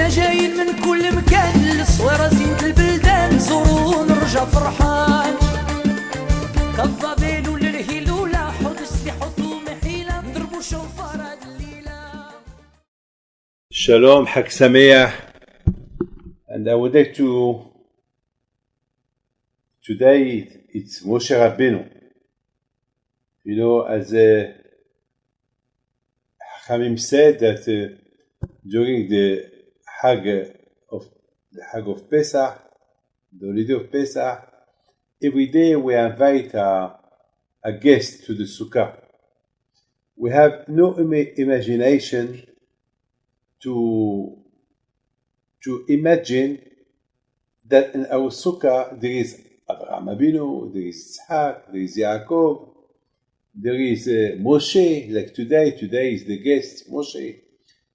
احنا جايين من كل مكان للصويرة زينة البلدان نزورو ونرجع فرحان كالضبيل وللهيل ولا حوض السلاح ومحيلة نضربو شوفار هاد الليلة. Shalom, Hag Sameach, and I would like to, today it's Moshe Rabbeinu. You know, as Chachamim said that during the Hag of Pesach, the holiday of Pesach, every day we invite a guest to the Sukkah. We have no imagination to imagine that in our sukkah there is Abraham Avinu, there is Yitzhak, there is Yaakov, there is Moshe, like today is the guest, Moshe.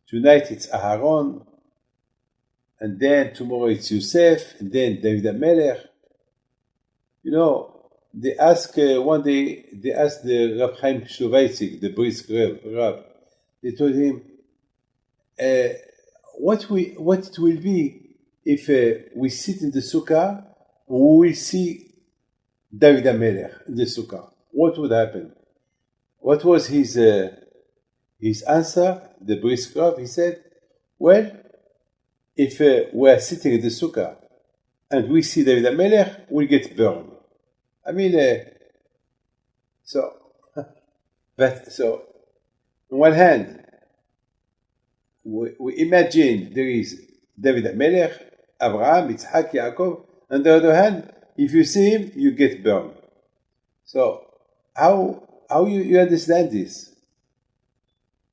Tonight it's Aharon, and then tomorrow it's Yosef, and then David HaMelech. You know, they asked one day, they asked the Rab Chaim Shlovaitzik, the brisk Rab, they told him, what it will be if we sit in the sukkah, we will see David HaMelech in the sukkah. What would happen? What was his answer? The brisk Rav, he said, well, if we are sitting in the sukkah and we see David HaMelech, we'll get burned. I mean, so on one hand, we imagine there is David HaMelech, Abraham, Yitzhak, Yaakov. On the other hand, if you see him, you get burned. So how you understand this?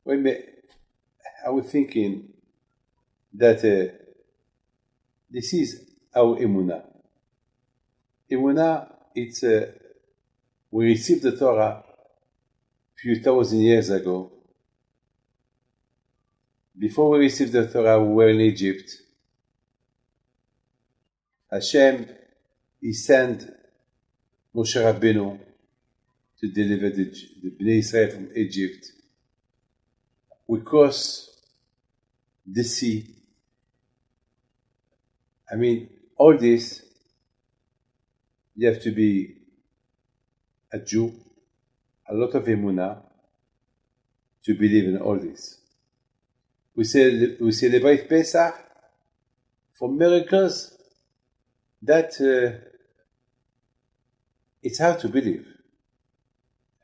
I was thinking that this is our emunah. Emunah, it's we received the Torah a few thousand years ago. Before we received the Torah, we were in Egypt. Hashem, He sent Moshe Rabbeinu to deliver the Bnei Israel from Egypt. We crossed the sea. I mean, all this, you have to be a Jew, a lot of emunah, to believe in all this. We celebrate Pesach for miracles that it's hard to believe.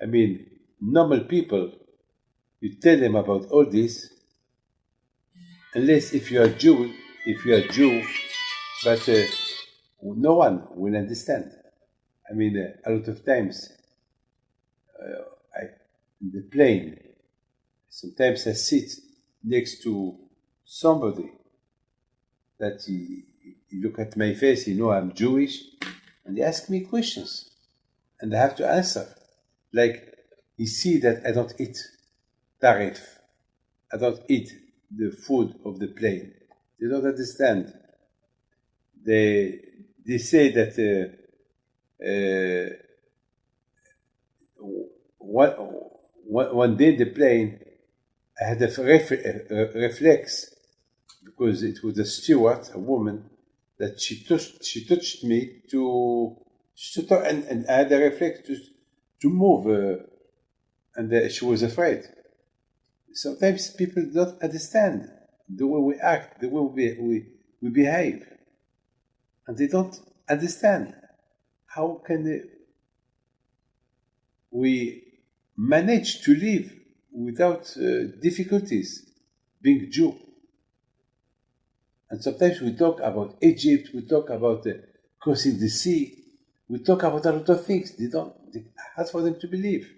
I mean, normal people, you tell them about all this, unless if you are Jew, but no one will understand. I mean, a lot of times, in the plane, sometimes I sit next to somebody that he look at my face, he know I'm Jewish, and he ask me questions, and I have to answer. Like, he see that I don't eat tarif, I don't eat the food of the plane. They don't understand. They say that one day in the plane, I had a reflex, because it was a steward, a woman, that she touched me and I had a reflex to move, and she was afraid. Sometimes people don't understand the way we act, the way we behave, and they don't understand how can we manage to live without difficulties, being Jew. And sometimes we talk about Egypt, we talk about crossing the sea, we talk about a lot of things. It's hard for them to believe.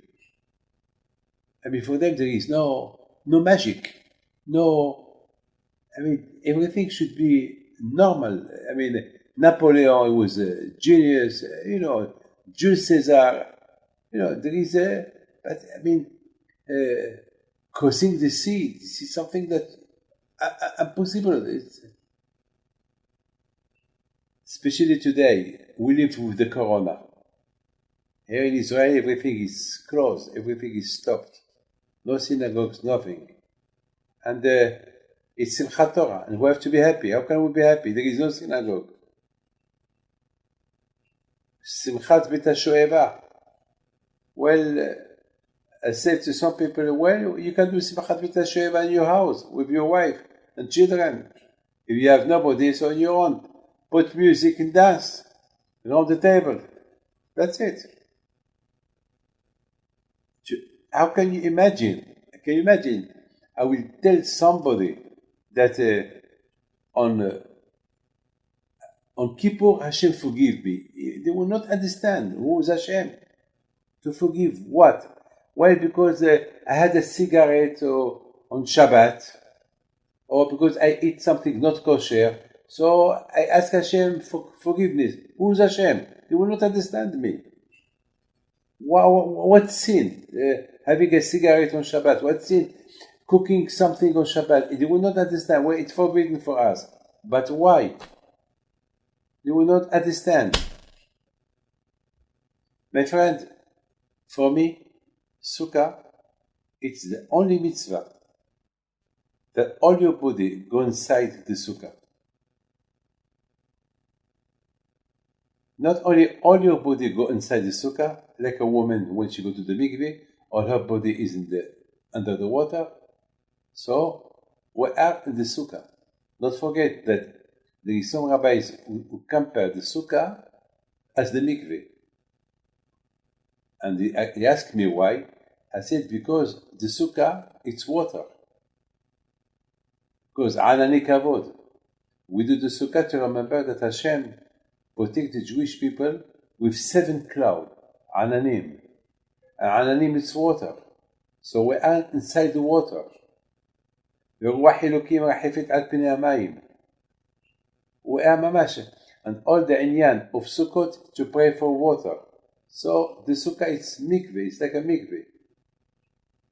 I mean, for them there is no magic, everything should be normal. I mean, Napoleon was a genius, Jules Caesar, there is crossing the sea, this is something that impossible. Especially today, we live with the corona. Here in Israel, everything is closed, everything is stopped. No synagogues, nothing. And It's Simchat Torah, and we have to be happy. How can we be happy? There is no synagogue. Simchat Beit HaShoeva. Well, I said to some people, well, you can do Simchat Beit HaShoeva in your house with your wife and children. If you have nobody, so on your own. Put music and dance around the table. That's it. How can you imagine? Can you imagine? I will tell somebody that on Kippur, Hashem forgive me. They will not understand who is Hashem. To forgive what? Why? Because I had a cigarette on Shabbat, or because I eat something not kosher. So I ask Hashem for forgiveness. Who is Hashem? They will not understand me. What sin? Having a cigarette on Shabbat. What sin? Cooking something on Shabbat. They will not understand why it's forbidden for us. But why? They will not understand. My friend, for me, Sukkah, it's the only mitzvah that all your body go inside the Sukkah. Not only all your body go inside the Sukkah, like a woman when she go to the mikveh, all her body is under the water. So, we are in the Sukkah. Don't forget that there is some rabbis who compare the Sukkah as the mikveh. And he asked me why. I said, because the Sukkah, it's water. Because Raanana kavod. We do the Sukkah to remember that Hashem protect the Jewish people with 7 clouds, Ananim. And Ananim is water. So we are inside the water. ורוח אלוקים רחפת על פני המים. We are mamash. And all the inyan of Sukkot to pray for water. So the Sukkah is mikveh, it's like a mikveh.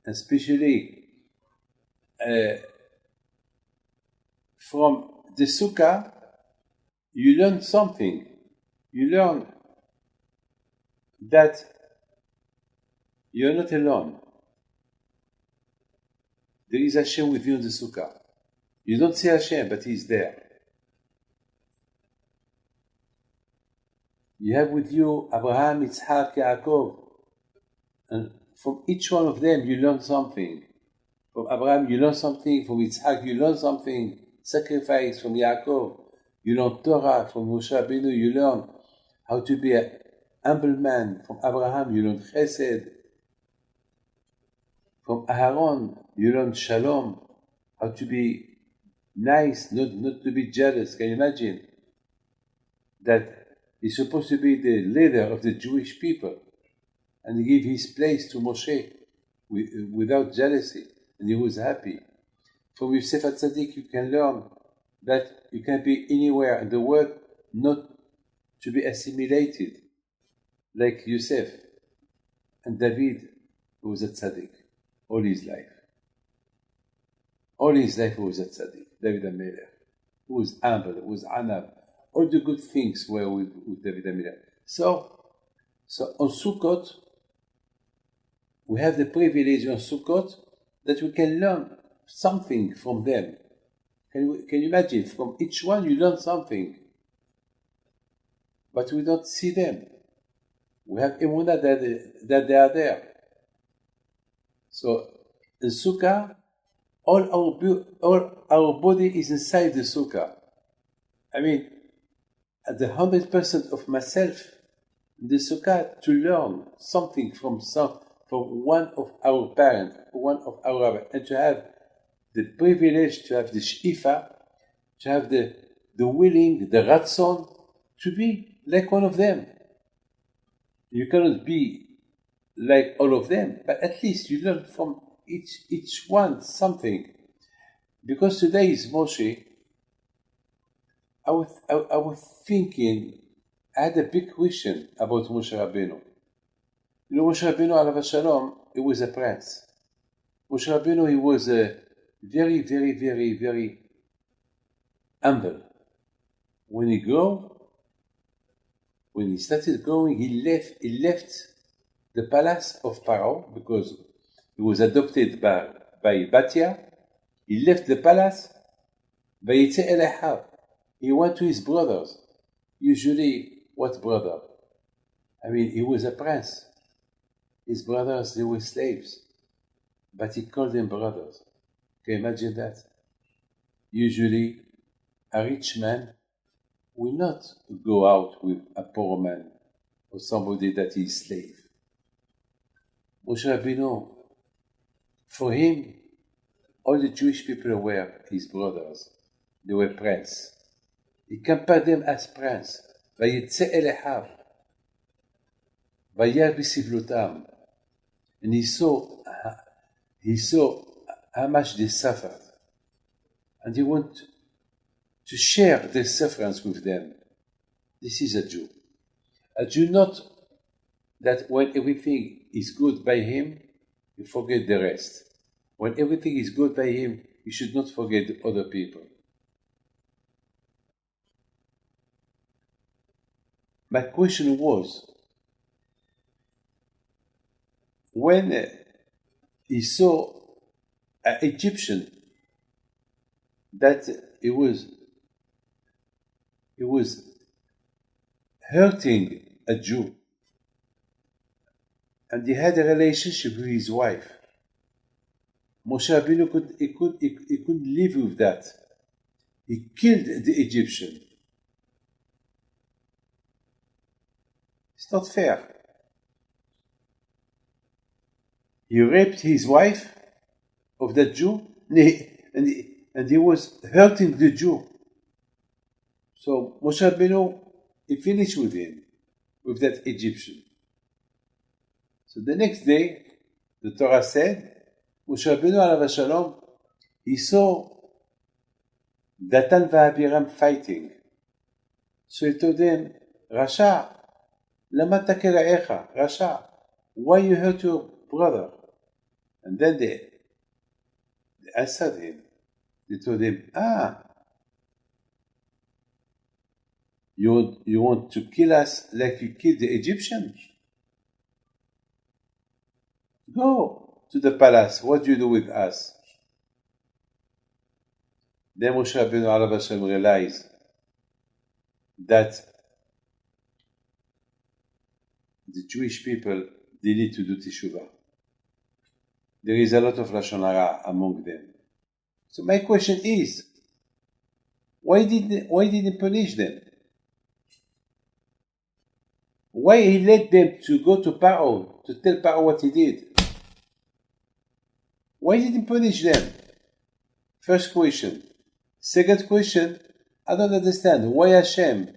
Especially from the Sukkah, you learn something. You learn that you're not alone. There is Hashem with you in the Sukkah. You don't see Hashem, but He's there. You have with you Abraham, Yitzhak, Yaakov. And from each one of them, you learn something. From Abraham, you learn something. From Yitzhak, you learn something. Sacrifice from Yaakov. You learn Torah. From Moshe Rabbeinu, you learn how to be a humble man. From Abraham, you learn Chesed. From Aaron, you learn Shalom. How to be nice, not to be jealous. Can you imagine? That he's supposed to be the leader of the Jewish people. And he gave his place to Moshe without jealousy. And he was happy. From Yosef Tzaddik, you can learn that you can be anywhere in the world not to be assimilated. Like Yosef and David, who was a tzaddik all his life. All his life he was a tzaddik. David HaMelech, who was humble, who was anab. All the good things were with David HaMelech. So on Sukkot, we have the privilege on Sukkot that we can learn something from them. Can you imagine? From each one you learn something. But we don't see them. We have emunah that they are there. So in Sukkah, all our body is inside the Sukkah. I mean, at the 100% of myself in the Sukkah to learn something from one of our parents, one of our rabbis, and to have the privilege, to have the sh'ifa, to have the willing, the ratzon, to be like one of them. You cannot be like all of them, but at least you learn from each one something. Because today is Moshe, I was thinking, I had a big question about Moshe Rabbeinu. You know, Moshe Rabbeinu, alav shalom, he was a prince. Moshe Rabbeinu, he was a very, very, very, very humble. When he started going, he left the palace of Pharaoh because he was adopted by Batia. He left the palace ויצא אל אחיו. He went to his brothers. Usually, what brother? I mean, he was a prince. His brothers, they were slaves. But he called them brothers. Can you imagine that? Usually, a rich man will not go out with a poor man or somebody that is slave. Moshe Rabbeinu, for him, all the Jewish people were his brothers. They were princes. He compared them as princes. ויצא אל אחיו. וירא בסבלותם. And he saw how much they suffered. And he wanted to share their sufferance with them. This is a Jew. A Jew not that when everything is good by him, you forget the rest. When everything is good by him, you should not forget other people. My question was, when he saw an Egyptian that he was hurting a Jew, and he had a relationship with his wife, Moshe Rabbeinu couldn't live with that. He killed the Egyptian. It's not fair. He raped his wife of that Jew, and he was hurting the Jew. So Moshe Rabbeinu, he finished with him, with that Egyptian. So the next day, the Torah said, Moshe Rabbeinu alav shalom, he saw Datan and Abiram fighting. So he told them, Rasha, lama takel ra'echa, Rasha, why you hurt your brother? And then they answered him. They told him, you want to kill us like you killed the Egyptians? Go to the palace. What do you do with us? Then Moshe Rabbeinu alav Hashem realized that the Jewish people, they need to do teshuvah. There is a lot of lashon hara among them. So my question is, why didn't he punish them? Why he let them to go to Paro to tell Paro what he did? Why didn't he punish them? First question. Second question, I don't understand why Hashem,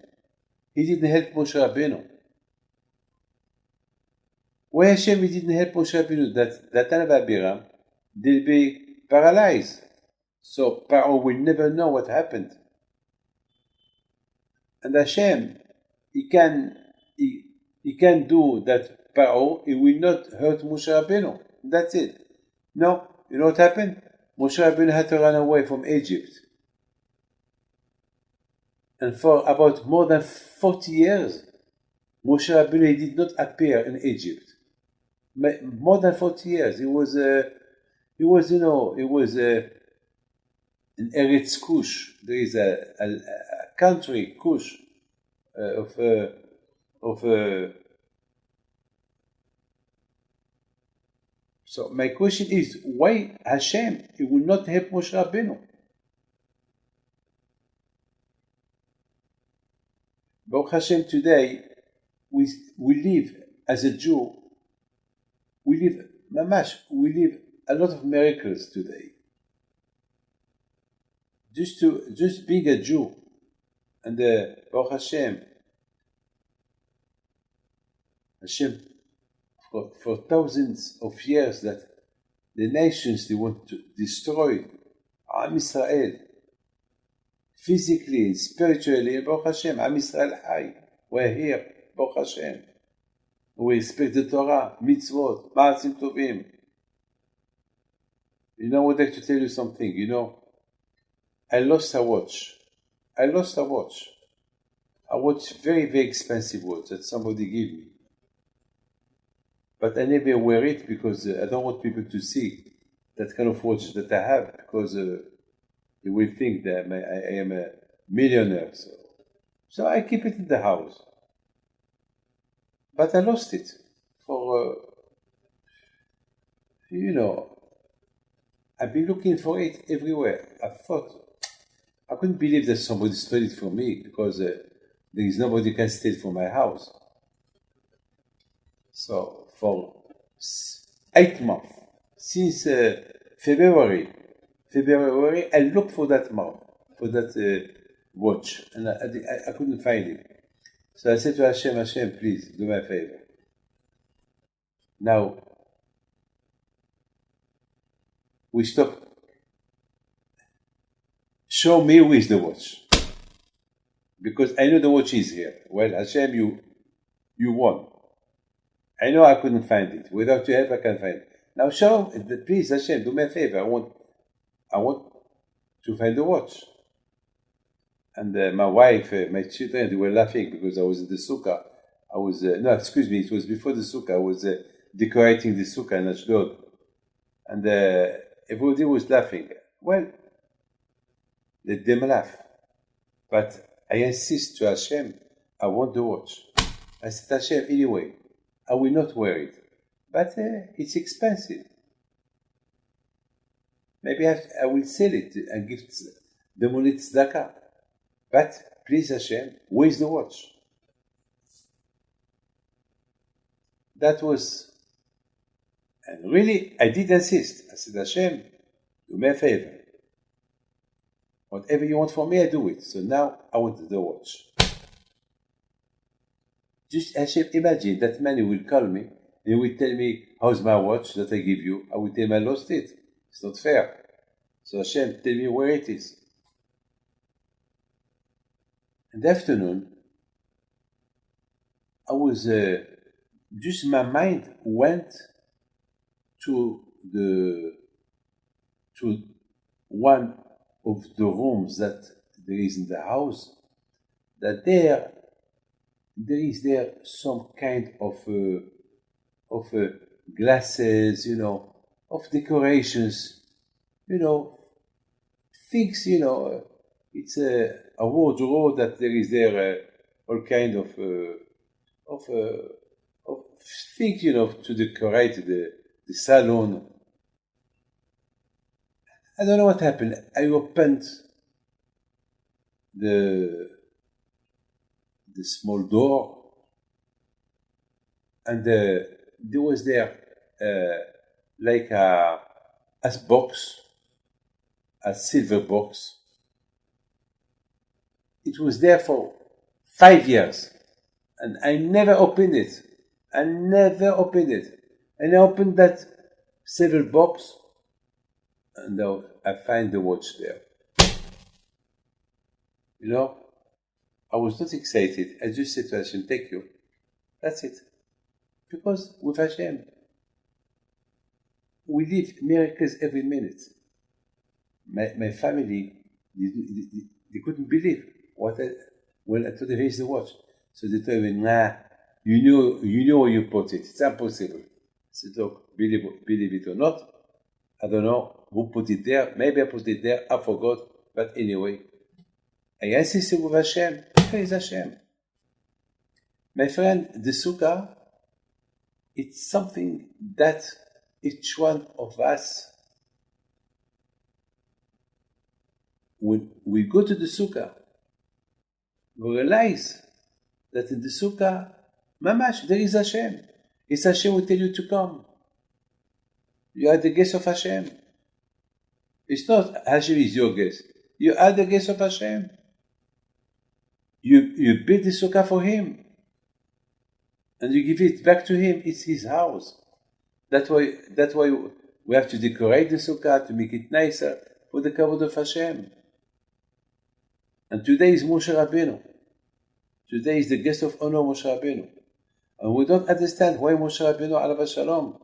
he didn't help Moshe Rabbeinu. Why Hashem, he didn't help Moshe Rabbeinu that Datan and Abiram, they'll be paralyzed. So Paro will never know what happened. And Hashem, he can do that Paro, he will not hurt Moshe Rabbeinu. That's it. No, you know what happened? Moshe Rabbeinu had to run away from Egypt. And for about more than 40 years, Moshe Rabbeinu did not appear in Egypt. More than 40 years. He was in Eretz Kush. There is a country, Kush, So my question is, why Hashem, he will not help Moshe Rabbeinu? Baruch Hashem, today, we live as a Jew, we live a lot of miracles today. Just being a Jew, and Baruch Hashem, for thousands of years that the nations, they want to destroy Am Israel, physically, spiritually, Baruch Hashem, Am Israel Hai, we're here, Baruch Hashem. We respect the Torah, mitzvot, ma'asim tovim. You know, I would like to tell you something, I lost a watch. A watch, very, very expensive watch that somebody gave me. But I never wear it because I don't want people to see that kind of watch that I have, because He will think that I am a millionaire. So I keep it in the house. But I lost it for, I've been looking for it everywhere. I couldn't believe that somebody stole it from me because there is nobody can steal from my house. So for 8 months, since February, I looked for that watch, and I couldn't find it. So I said to Hashem, please do me a favor. Now we stop. Show me who is the watch, because I know the watch is here. Well, Hashem, you won. I know I couldn't find it. Without your help, I can find it. Now show, please, Hashem, do me a favor. I want to find the watch. And my wife, my children, they were laughing because I was in the sukkah. It was before the sukkah. I was decorating the sukkah in Ashdod. And everybody was laughing. Well, let them laugh. But I insist to Hashem, I want the watch. I said, Hashem, anyway, I will not wear it. But it's expensive. Maybe I will sell it and give the money to tzedakah. But please, Hashem, where is the watch? That was, and really, I did insist. I said, Hashem, do me a favor. Whatever you want from me, I do it. So now I want the watch. Just Hashem, imagine that man will call me and he will tell me, how's my watch that I give you? I will tell him I lost it. It's not fair. So Hashem, tell me where it is. In the afternoon, I was, just my mind went to one of the rooms that there is in the house, that there is some kind of glasses, of decorations, things, it's a wardrobe that there is there all kind of things, to decorate the salon. I don't know what happened. I opened the small door, and there was like a box, a silver box. It was there for 5 years, and I never opened it. And I opened that silver box, and now I find the watch there. I was not excited. I just said to Hashem, thank you. That's it. Because with Hashem, we live miracles every minute. My family, they couldn't believe when I told them, here's the watch. So they told me, nah, you know where you put it. It's impossible. I said, look, believe it or not, I don't know who put it there. Maybe I put it there, I forgot. But anyway, I insisted with Hashem. Where is Hashem? My friend, the sukkah, it's something that each one of us, when we go to the sukkah, we realize that in the sukkah, mamash, there is Hashem. It's Hashem who tell you to come. You are the guest of Hashem. It's not Hashem is your guest. You are the guest of Hashem. You build the sukkah for Him. And you give it back to Him. It's His house. That's why we have to decorate the sukkah to make it nicer for the kavod of Hashem. And today is Moshe Rabbeinu. Today is the guest of honor, Moshe Rabbeinu. And we don't understand why Moshe Rabbeinu, alav shalom,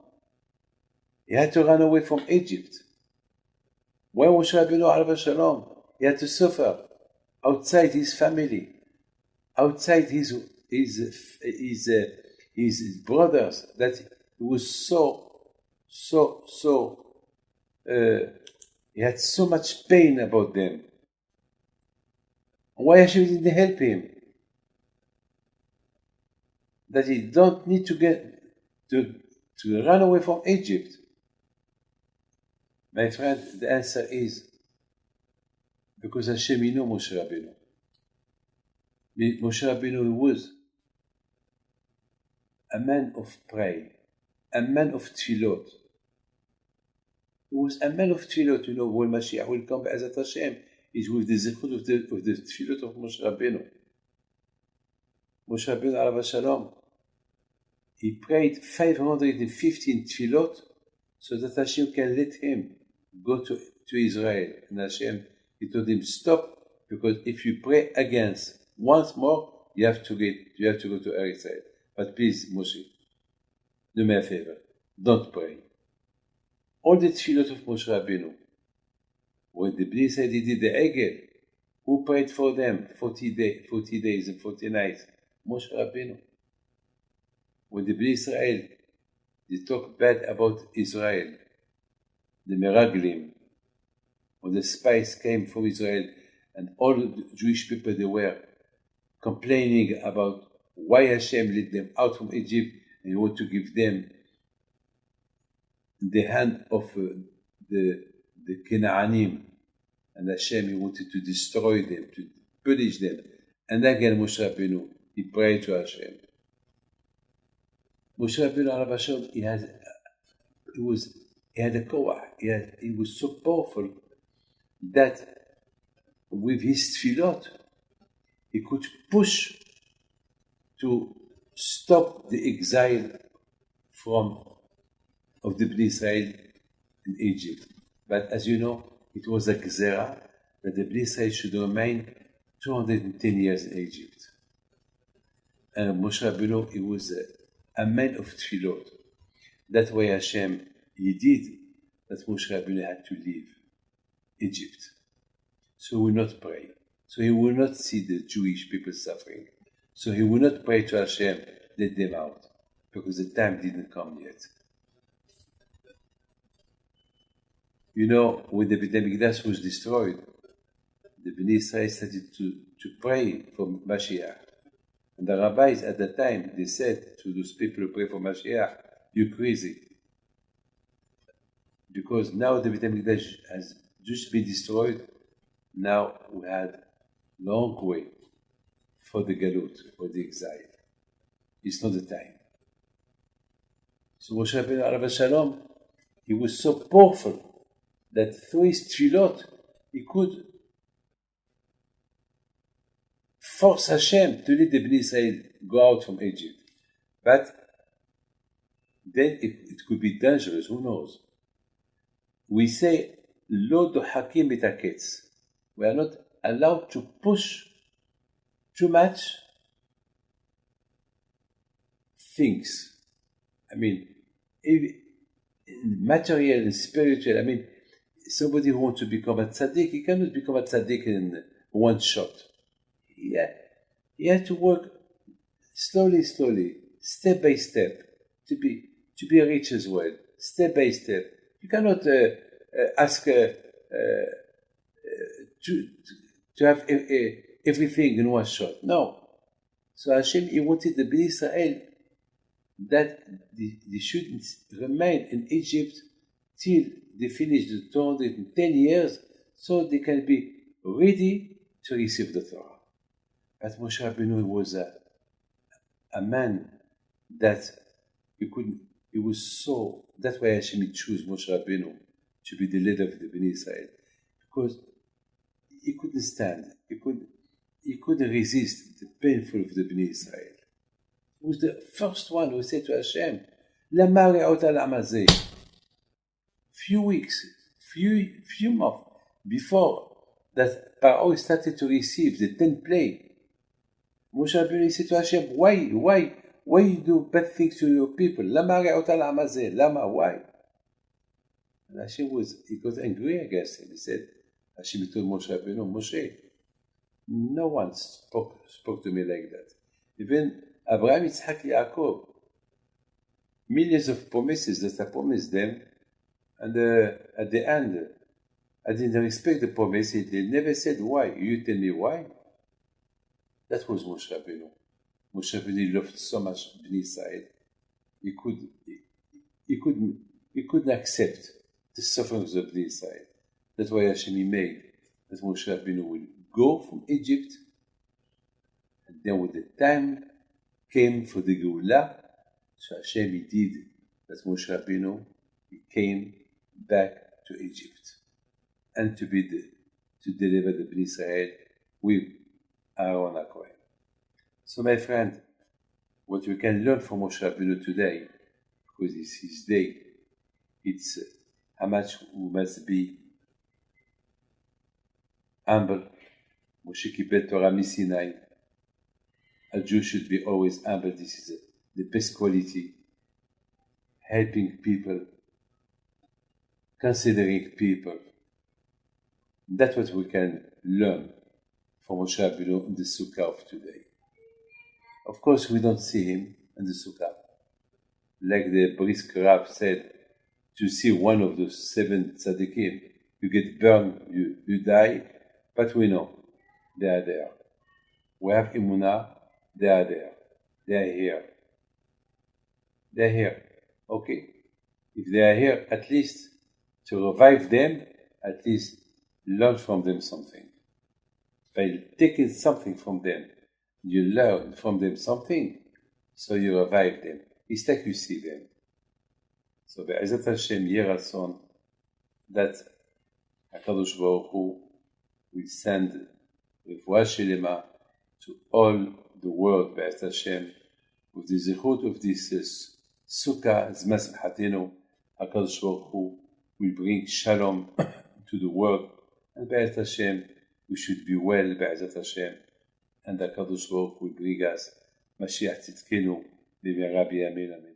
he had to run away from Egypt. Why Moshe Rabbeinu, alav shalom, he had to suffer outside his family, outside his brothers, that he was so He had so much pain about them. Why Hashem didn't help him? That he don't need to get to run away from Egypt. My friend, the answer is because Hashem knew Moshe Rabbeinu. Moshe Rabbeinu was a man of prayer, a man of tefillot. He was a man of tefillot. You know, when Mashiach will come, Be'ezat Hashem, is with the zichut of the tefillot of Moshe Rabbeinu. Moshe Rabbeinu, alav shalom, he prayed 515 tefillot so that Hashem can let him go to Israel. And Hashem, he told him, stop, because if you pray against once more, you have to go to Israel. But please, Moshe, do me a favor, don't pray. All the tefillot of Moshe Rabbeinu, when the Bnei Israel did the Egel, who prayed for them 40 days and 40 nights? Moshe Rabbeinu. When the Bnei Israel, they talk bad about Israel, the Meraglim, when the spies came from Israel, and all the Jewish people, they were complaining about why Hashem let them out from Egypt, and he wanted to give them the hand of the Canaanim, and Hashem, he wanted to destroy them, to punish them. And again, Moshe Rabbeinu, he prayed to Hashem. Moshe Rabbeinu, alav Hashem, he had a koach. He was so powerful that with his tefillot, he could push to stop the exile of the Bnei Israel in Egypt. But as you know, it was a gezerah that the Bnei Israel should remain 210 years in Egypt. And Moshe Rabbeinu, he was a man of tefillot. That's why Hashem, he did that Moshe Rabbeinu had to leave Egypt. So he will not pray. So he will not see the Jewish people suffering. So he will not pray to Hashem, let them out, because the time didn't come yet. You know, when the Beit HaMikdash was destroyed, the Bnei Israel started to pray for Mashiach. And the rabbis at the time, they said to those people who pray for Mashiach, you're crazy. Because now the Beit HaMikdash has just been destroyed. Now we had long way for the galut, for the exile. It's not the time. So Moshe Rabbeinu, alav shalom, he was so powerful that through his tefillot, he could force Hashem to let the Bnei Israel go out from Egypt. But then it could be dangerous, who knows? We say, Lo dohakim betaketz. We are not allowed to push too much things. I mean, material and spiritual. I mean, somebody who wants to become a tzaddik, he cannot become a tzaddik in one shot. Yeah, you have to work slowly, step by step, to be rich as well, step by step. You cannot ask to have everything in one shot. No. So Hashem, he wanted the Bnei Israel that they shouldn't remain in Egypt till they finish the 210 years, so they can be ready to receive the Torah. But Moshe Rabbeinu was a man that he was so, that's why Hashem chose Moshe Rabbeinu to be the leader of the Bnei Israel. Because he couldn't stand, he couldn't resist the painful of the Bnei Israel. He was the first one who said to Hashem, Lama re'ota l'amazeh. Few weeks, few months before that Paro started to receive the 10th plague, Moshe Rabbeinu said to Hashem, why you do bad things to your people? Lama re'ota l'amazeh. Lama, why? And Hashem he got angry against him. He said, Hashem told Moshe Rabbeinu, Moshe, no one spoke to me like that. Even Abraham, Yitzhak, Yaakov, millions of promises that I promised them, and at the end, I didn't respect the promise. They never said why. You tell me why. That was Moshe Rabbeinu. Moshe Rabbeinu loved so much Bnei Israel. He couldn't accept the sufferings of Bnei Israel. That's why Hashem made that Moshe Rabbeinu will go from Egypt, and then when the time came for the Geulah, so Hashem did that Moshe Rabbeinu he came back to Egypt and to deliver the Bnei Israel with Raanana. So my friend, what we can learn from Moshe Rabbeinu today, because it's his day, it's how much we must be humble. Moshe קיבל Torah מסיני. A Jew should be always humble. This is the best quality. Helping people, considering people. That's what we can learn from Moshe Rabbeinu in the Sukkah of today. Of course, we don't see him in the Sukkah. Like the brisk Rav said, to see one of those 7 Tzadikim, you get burned, you die, but we know they are there. We have Emunah, they are there. They are here. They are here. Okay? If they are here, at least to revive them, at least learn from them something. By taking something from them, you learn from them something, so you revive them. It's like you see them. So Be'ezat Hashem Yerason, that HaKadosh Baruch Hu will send Refuah Shelema to all the world, Be'ezat Hashem, with the zechut of this Sukkah, Zman Simchatenu, HaKadosh Baruch Hu will bring Shalom to the world, and Be'ezat Hashem, we should be well, Be'ezat Hashem, and HaKadosh Baruch Hu will bring us Mashiach Tzidkenu, B'mehera B'yamin Amen.